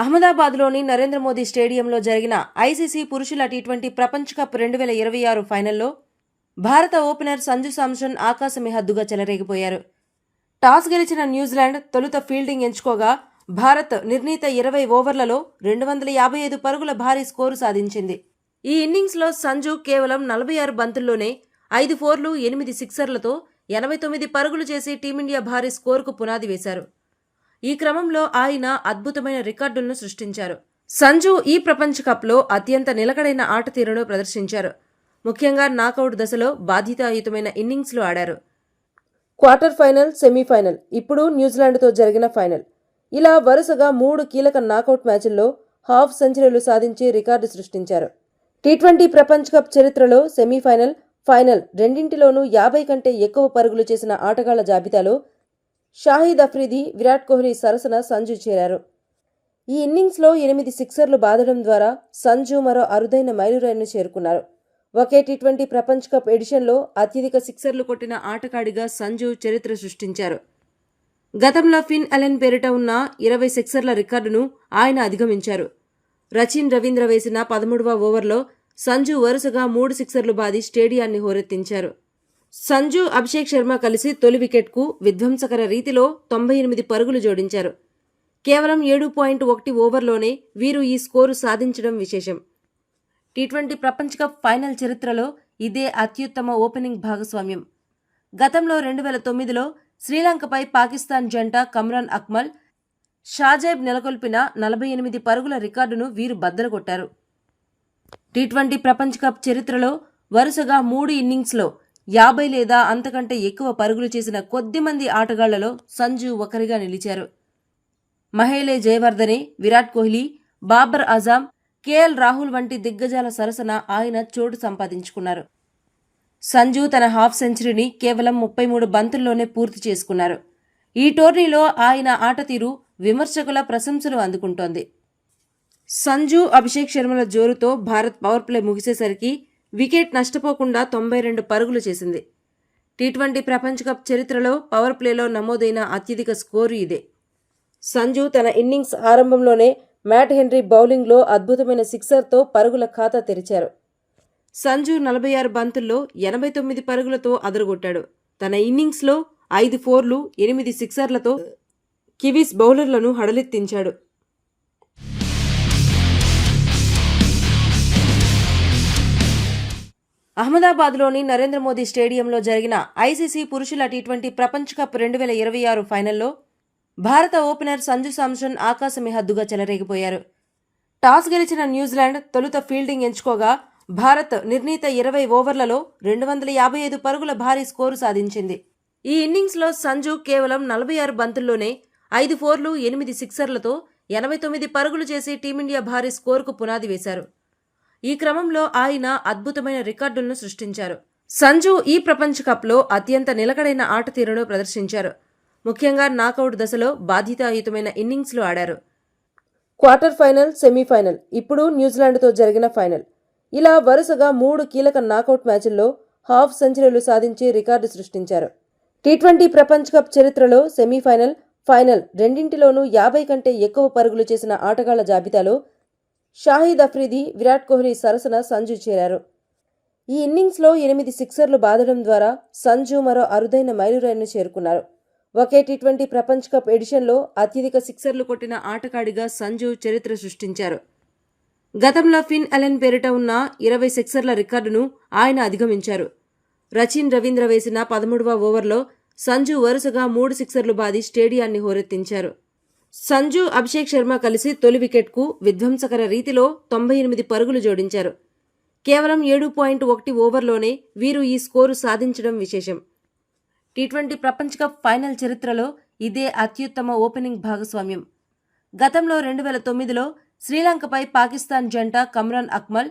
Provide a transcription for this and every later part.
అహ్మదాబాద్లోని నరేంద్ర మోదీ స్టేడియంలో జరిగిన ఐసీసీ పురుషుల టీ20 ప్రపంచ కప్ 2026 ఫైనల్లో భారత ఓపెనర్ సంజు శాంసన్ ఆకాశమే హద్దుగా చెలరేగిపోయారు. టాస్ గెలిచిన న్యూజిలాండ్ తొలుత ఫీల్డింగ్ ఎంచుకోగా భారత్ నిర్ణీత 20 ఓవర్లలో 255 పరుగుల భారీ స్కోరు సాధించింది. ఈ ఇన్నింగ్స్లో సంజు కేవలం 46 బంతుల్లోనే 5 ఫోర్లు 8 సిక్సర్లతో 89 పరుగులు చేసి టీమిండియా భారీ స్కోరుకు పునాది వేశారు. ఈ క్రమంలో ఆయన అద్భుతమైన రికార్డులను సృష్టించారు. సంజు ఈ ప్రపంచ కప్లో అత్యంత నిలకడైన ఆట తీరును ప్రదర్శించారు. ముఖ్యంగా నాకౌట్ దశలో బాధ్యతాయుతమైన ఇన్నింగ్స్లు ఆడారు. క్వార్టర్ ఫైనల్, సెమీఫైనల్, ఇప్పుడు న్యూజిలాండ్తో జరిగిన ఫైనల్, ఇలా వరుసగా 3 కీలక నాకౌట్ మ్యాచ్ల్లో హాఫ్ సెంచరీలు సాధించి రికార్డు సృష్టించారు. టీ20 ప్రపంచ కప్ చరిత్రలో సెమీఫైనల్, ఫైనల్ రెండింటిలోనూ 50 కంటే ఎక్కువ పరుగులు చేసిన ఆటగాళ్ల జాబితాలో షాహిద్ అఫ్రిది, విరాట్ కోహ్లీ సరసన సంజు చేరారు. ఈ ఇన్నింగ్స్లో 8 సిక్సర్లు బాదడం ద్వారా సంజు మరో అరుదైన మైలురాయిని చేరుకున్నారు. ఒకే టీ20 ప్రపంచ కప్ ఎడిషన్లో అత్యధిక సిక్సర్లు కొట్టిన ఆటగాడిగా సంజు చరిత్ర సృష్టించారు. గతంలో ఫిన్ అలెన్ పేరిట ఉన్న 20 సిక్సర్ల రికార్డును ఆయన అధిగమించారు. రచిన్ రవీంద్ర వేసిన 13వ ఓవర్లో సంజు వరుసగా 3 సిక్సర్లు బాది స్టేడియాన్ని హోరెత్తించారు. సంజు, అభిషేక్ శర్మ కలిసి తొలి వికెట్కు విధ్వంసకర రీతిలో 98 పరుగులు జోడించారు. కేవలం 7.1 ఓవర్లోనే వీరు ఈ స్కోరు సాధించడం విశేషం. టీ20 ప్రపంచ కప్ ఫైనల్ చరిత్రలో ఇదే అత్యుత్తమ ఓపెనింగ్ భాగస్వామ్యం. గతంలో 2009లో శ్రీలంకపై పాకిస్తాన్ జంట కమ్రాన్ అక్మల్, షాజైబ్ నెలకొల్పిన 48 పరుగుల రికార్డును వీరు బద్దలుకొట్టారు. టీ20 ప్రపంచ కప్ చరిత్రలో వరుసగా 3 ఇన్నింగ్స్లో 50 లేదా అంతకంటే ఎక్కువ పరుగులు చేసిన కొద్దిమంది ఆటగాళ్లలో సంజు ఒకరిగా నిలిచారు. మహేలే జయవర్ధనే, విరాట్ కోహ్లీ, బాబర్ ఆజమ్, కేఎల్ రాహుల్ వంటి దిగ్గజాల సరసన ఆయన చోటు సంపాదించుకున్నారు. సంజు తన హాఫ్ సెంచరీని కేవలం 33 బంతుల్లోనే పూర్తి చేసుకున్నారు. ఈ టోర్నీలో ఆయన ఆట తీరు విమర్శకుల ప్రశంసలు అందుకుంటోంది. సంజు, అభిషేక్ శర్మల జోరుతో భారత్ పవర్ ప్లే ముగిసేసరికి వికెట్ నష్టపోకుండా 92 పరుగులు చేసింది. టీ20 ప్రపంచ కప్ చరిత్రలో పవర్ ప్లేలో నమోదైన అత్యధిక స్కోరు ఇదే. సంజు తన ఇన్నింగ్స్ ఆరంభంలోనే మ్యాట్ హెన్రీ బౌలింగ్లో అద్భుతమైన సిక్సర్తో పరుగుల ఖాతా తెరిచారు. సంజు 46 బంతుల్లో 89 పరుగులతో అదరగొట్టాడు. తన ఇన్నింగ్స్లో 5 ఫోర్లు 8 సిక్సర్లతో కివీస్ బౌలర్లను హడలెత్తించాడు. అహ్మదాబాద్లోని నరేంద్ర మోదీ స్టేడియంలో జరిగిన ఐసీసీ పురుషుల టీ20 ప్రపంచ కప్ 2026 ఫైనల్లో భారత ఓపెనర్ సంజు శాంసన్ ఆకాశమే హద్దుగా చెలరేగిపోయారు. టాస్ గెలిచిన న్యూజిలాండ్ తొలుత ఫీల్డింగ్ ఎంచుకోగా భారత్ నిర్ణీత 20 ఓవర్లలో 255 పరుగుల భారీ స్కోరు సాధించింది. ఈ ఇన్నింగ్స్లో సంజు కేవలం 46 బంతుల్లోనే 5 ఫోర్లు 8 సిక్సర్లతో 89 పరుగులు చేసి టీమిండియా భారీ స్కోరుకు పునాది వేశారు. ఈ క్రమంలో ఆయన అద్భుతమైన రికార్డులను సృష్టించారు. సంజు ఈ ప్రపంచ కప్లో అత్యంత నిలకడైన ఆట తీరును ప్రదర్శించారు. ముఖ్యంగా నాకౌట్ దశలో బాధ్యతాయుతమైన ఇన్నింగ్స్లు ఆడారు. క్వార్టర్ ఫైనల్, సెమీఫైనల్, ఇప్పుడు న్యూజిలాండ్తో జరిగిన ఫైనల్, ఇలా వరుసగా 3 కీలక నాకౌట్ మ్యాచ్ల్లో హాఫ్ సెంచరీలు సాధించి రికార్డు సృష్టించారు. టీ20 ప్రపంచ కప్ చరిత్రలో సెమీఫైనల్, ఫైనల్ రెండింటిలోనూ 50 కంటే ఎక్కువ పరుగులు చేసిన ఆటగాళ్ల జాబితాలో షాహిద్ అఫ్రిది, విరాట్ కోహ్లీ సరసన సంజు చేరారు. ఈ ఇన్నింగ్స్లో 8 సిక్సర్లు బాదడం ద్వారా సంజు మరో అరుదైన మైలురాయిని చేరుకున్నారు. ఒకే టీ20 ప్రపంచ కప్ ఎడిషన్లో అత్యధిక సిక్సర్లు కొట్టిన ఆటగాడిగా సంజు చరిత్ర సృష్టించారు. గతంలో ఫిన్ అలెన్ పేరిట ఉన్న 20 సిక్సర్ల రికార్డును ఆయన అధిగమించారు. రచిన్ రవీంద్ర వేసిన 13వ ఓవర్లో సంజు వరుసగా 3 సిక్సర్లు బాది స్టేడియాన్ని హోరెత్తించారు. సంజు, అభిషేక్ శర్మ కలిసి తొలి వికెట్కు విధ్వంసకర రీతిలో 98 పరుగులు జోడించారు. కేవలం 7.1 ఓవర్లోనే వీరు ఈ స్కోరు సాధించడం విశేషం. టీ20 ప్రపంచ కప్ ఫైనల్ చరిత్రలో ఇదే అత్యుత్తమ ఓపెనింగ్ భాగస్వామ్యం. గతంలో 2009లో శ్రీలంకపై పాకిస్తాన్ జంట కమ్రాన్ అక్మల్,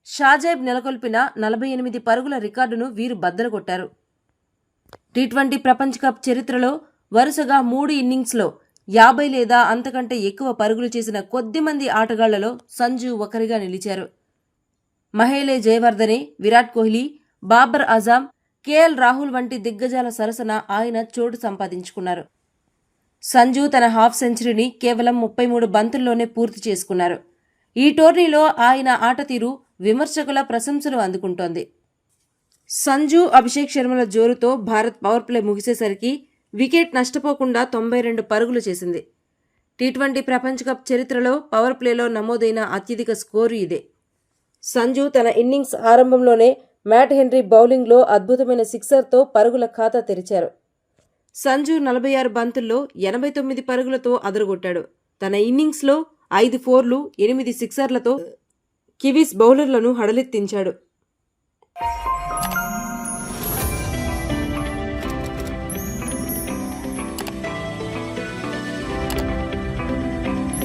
షాజైబ్ నెలకొల్పిన 48 పరుగుల రికార్డును వీరు బద్దలుకొట్టారు. టీ20 ప్రపంచ కప్ చరిత్రలో వరుసగా 3 ఇన్నింగ్స్లో 50 లేదా అంతకంటే ఎక్కువ పరుగులు చేసిన కొద్దిమంది ఆటగాళ్లలో సంజు ఒకరిగా నిలిచారు. మహేలే జయవర్ధనే, విరాట్ కోహ్లీ, బాబర్ ఆజమ్, కేఎల్ రాహుల్ వంటి దిగ్గజాల సరసన ఆయన చోటు సంపాదించుకున్నారు. సంజు తన హాఫ్ సెంచరీని కేవలం 33 బంతుల్లోనే పూర్తి చేసుకున్నారు. ఈ టోర్నీలో ఆయన ఆట తీరు విమర్శకుల ప్రశంసలు అందుకుంటోంది. సంజు, అభిషేక్ శర్మల జోరుతో భారత్ పవర్ ప్లే ముగిసేసరికి వికెట్ నష్టపోకుండా 92 పరుగులు చేసింది. టీ20 ప్రపంచ కప్ చరిత్రలో పవర్ ప్లేలో నమోదైన అత్యధిక స్కోరు ఇదే. సంజు తన ఇన్నింగ్స్ ఆరంభంలోనే మ్యాట్ హెన్రీ బౌలింగ్లో అద్భుతమైన సిక్సర్తో పరుగుల ఖాతా తెరిచారు. సంజు 46 బంతుల్లో 89 పరుగులతో అదరగొట్టాడు. తన ఇన్నింగ్స్లో 5 ఫోర్లు, 8 సిక్సర్లతో కివీస్ బౌలర్లను హడలెత్తించాడు.